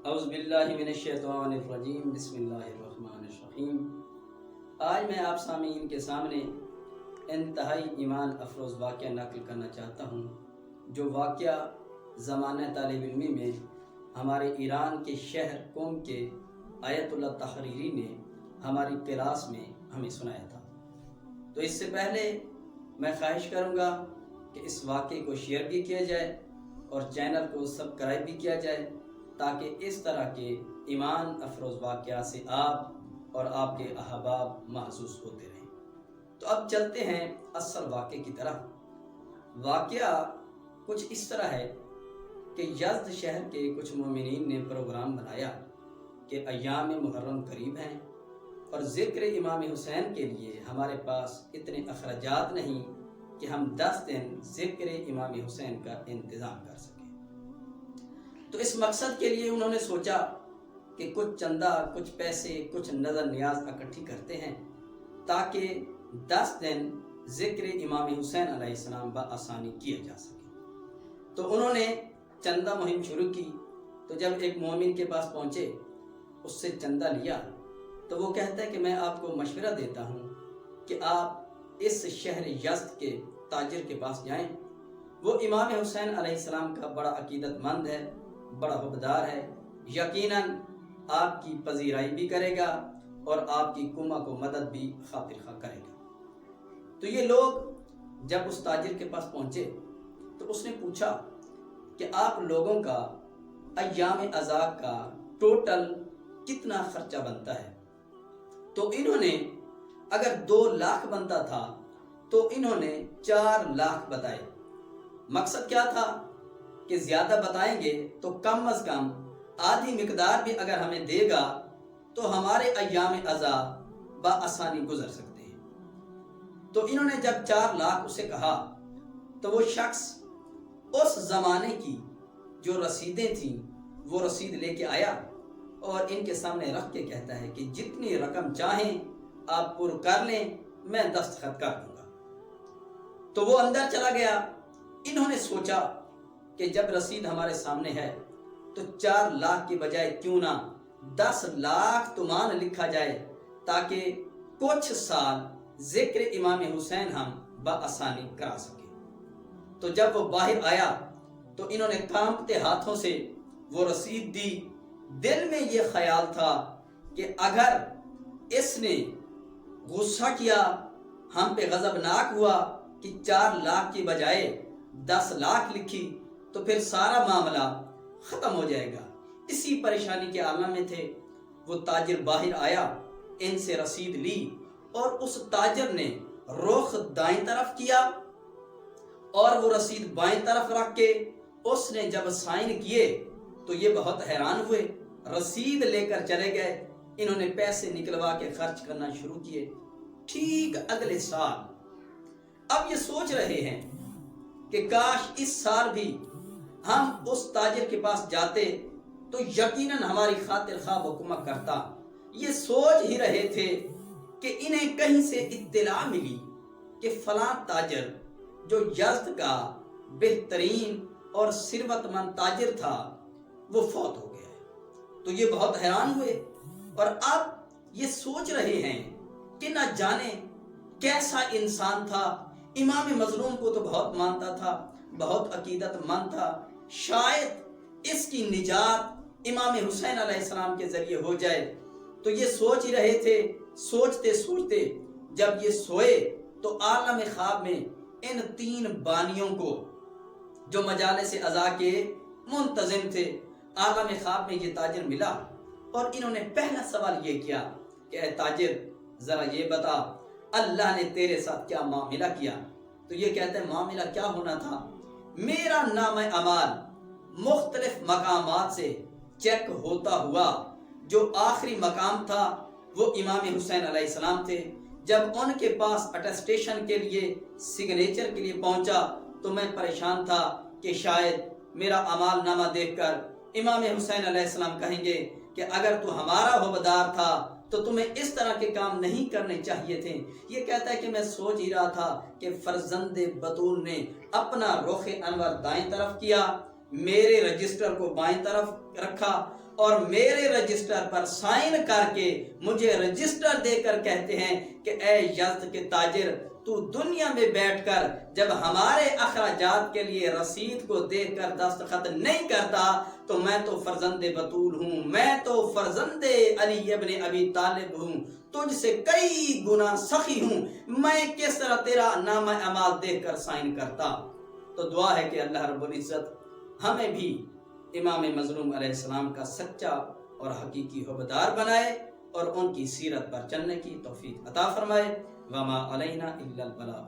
اعوذ باللہ من الشیطان الرجیم بسم اللہ الرحمن الرحیم۔ آج میں آپ سامعین کے سامنے انتہائی ایمان افروز واقعہ نقل کرنا چاہتا ہوں، جو واقعہ زمانہ طالب علمی میں ہمارے ایران کے شہر قوم کے آیت اللہ تحریری نے ہماری کلاس میں ہمیں سنایا تھا۔ تو اس سے پہلے میں خواہش کروں گا کہ اس واقعے کو شیئر بھی کیا جائے اور چینل کو سبسکرائب بھی کیا جائے، تاکہ اس طرح کے ایمان افروز واقعات سے آپ اور آپ کے احباب محظوظ ہوتے رہیں۔ تو اب چلتے ہیں اصل واقعے کی طرف۔ واقعہ کچھ اس طرح ہے کہ یزد شہر کے کچھ مومنین نے پروگرام بنایا کہ ایام محرم قریب ہیں اور ذکر امام حسین کے لیے ہمارے پاس اتنے اخراجات نہیں کہ ہم 10 دن ذکر امام حسین کا انتظام کر سکیں۔ تو اس مقصد کے لیے انہوں نے سوچا کہ کچھ چندہ، کچھ پیسے، کچھ نظر نیاز اکٹھی کرتے ہیں تاکہ 10 دن ذکر امام حسین علیہ السلام بآسانی کیا جا سکے۔ تو انہوں نے چندہ مہم شروع کی۔ تو جب ایک مومن کے پاس پہنچے، اس سے چندہ لیا، تو وہ کہتا ہے کہ میں آپ کو مشورہ دیتا ہوں کہ آپ اس شہر یزد کے تاجر کے پاس جائیں۔ وہ امام حسین علیہ السلام کا بڑا عقیدت مند ہے، بڑا حبدار ہے، یقیناً آپ کی پذیرائی بھی کرے گا اور آپ کی کما کو مدد بھی خاطر خواہ کرے گا۔ تو یہ لوگ جب اس تاجر کے پاس پہنچے تو اس نے پوچھا کہ آپ لوگوں کا ایام عزا کا ٹوٹل کتنا خرچہ بنتا ہے؟ تو انہوں نے اگر 2 لاکھ بنتا تھا تو انہوں نے 4 لاکھ بتائے۔ مقصد کیا تھا کہ زیادہ بتائیں گے تو کم از کم آدھی مقدار بھی اگر ہمیں دے گا تو ہمارے ایام عزا بآسانی گزر سکتے ہیں۔ تو انہوں نے جب 4 لاکھ اسے کہا تو وہ شخص اس زمانے کی جو رسیدیں تھیں وہ رسید لے کے آیا اور ان کے سامنے رکھ کے کہتا ہے کہ جتنی رقم چاہیں آپ پر کر لیں، میں دستخط کر دوں گا۔ تو وہ اندر چلا گیا۔ انہوں نے سوچا کہ جب رسید ہمارے سامنے ہے تو 4 لاکھ کے بجائے کیوں نہ 10 لاکھ تومان لکھا جائے تاکہ کچھ سال ذکر امام حسین ہم بآسانی کرا سکیں۔ تو جب وہ باہر آیا تو انہوں نے کانپتے ہاتھوں سے وہ رسید دی۔ دل میں یہ خیال تھا کہ اگر اس نے غصہ کیا، ہم پہ غضبناک ہوا کہ 4 لاکھ کی بجائے 10 لاکھ لکھی، تو پھر سارا معاملہ ختم ہو جائے گا۔ اسی پریشانی کے عالم میں تھے۔ وہ تاجر باہر آیا، ان سے رسید لی اور اس تاجر نے رخ دائیں طرف کیا اور وہ رسید بائیں طرف رکھ کے اس نے جب سائن کیے تو یہ بہت حیران ہوئے، رسید لے کر چلے گئے۔ انہوں نے پیسے نکلوا کے خرچ کرنا شروع کیے۔ ٹھیک اگلے سال اب یہ سوچ رہے ہیں کہ کاش اس سال بھی ہم اس تاجر کے پاس جاتے تو یقیناً ہماری خاطر خواہ حکم کرتا۔ یہ سوچ ہی رہے تھے کہ انہیں کہیں سے اطلاع ملی کہ فلاں تاجر جو یزد کا بہترین اور ثروت مند تاجر تھا وہ فوت ہو گیا ہے۔ تو یہ بہت حیران ہوئے اور اب یہ سوچ رہے ہیں کہ نہ جانے کیسا انسان تھا۔ امام مظلوم کو تو بہت مانتا تھا، بہت عقیدت مند تھا، شاید اس کی نجات امام حسین علیہ السلام کے ذریعے ہو جائے۔ تو یہ سوچ ہی رہے تھے۔ سوچتے سوچتے جب یہ سوئے تو عالم خواب میں ان 3 بانیوں کو جو مجالس عزا کے منتظم تھے، عالم خواب میں یہ تاجر ملا اور انہوں نے پہلا سوال یہ کیا کہ اے تاجر، ذرا یہ بتا اللہ نے تیرے ساتھ کیا معاملہ کیا؟ تو یہ کہتا ہے معاملہ کیا ہونا تھا؟ میرا نام اعمال مختلف مقامات سے چیک ہوتا ہوا، جو آخری مقام تھا وہ امام حسین علیہ السلام تھے۔ جب ان کے پاس اٹیسٹیشن کے لیے، سگنیچر کے لیے پہنچا تو میں پریشان تھا کہ شاید میرا اعمال نامہ دیکھ کر امام حسین علیہ السلام کہیں گے کہ اگر تو ہمارا حبدار تھا تو تمہیں اس طرح کے کام نہیں کرنے چاہیے تھے۔ یہ کہتا ہے کہ میں سوچ ہی رہا تھا کہ فرزند بطول نے اپنا رخ انور دائیں طرف کیا، میرے رجسٹر کو بائیں طرف رکھا اور میرے رجسٹر پر سائن کر کے مجھے رجسٹر دے کر کہتے ہیں کہ اے یزد کے تاجر، تو دنیا میں بیٹھ کر جب ہمارے اخراجات کے لیے رسید کو دیکھ کر دستخط نہیں کرتا تو میں تو فرزند بطول ہوں، میں تو فرزند علی ابن ابی طالب ہوں، تجھ سے کئی گنا سخی ہوں، میں کس طرح تیرا نامہ اعمال دیکھ کر سائن کرتا؟ تو دعا ہے کہ اللہ رب العزت ہمیں بھی امام مظلوم علیہ السلام کا سچا اور حقیقی حبدار بنائے اور ان کی سیرت پر چلنے کی توفیق عطا فرمائے۔ وما علینا الا البلاغ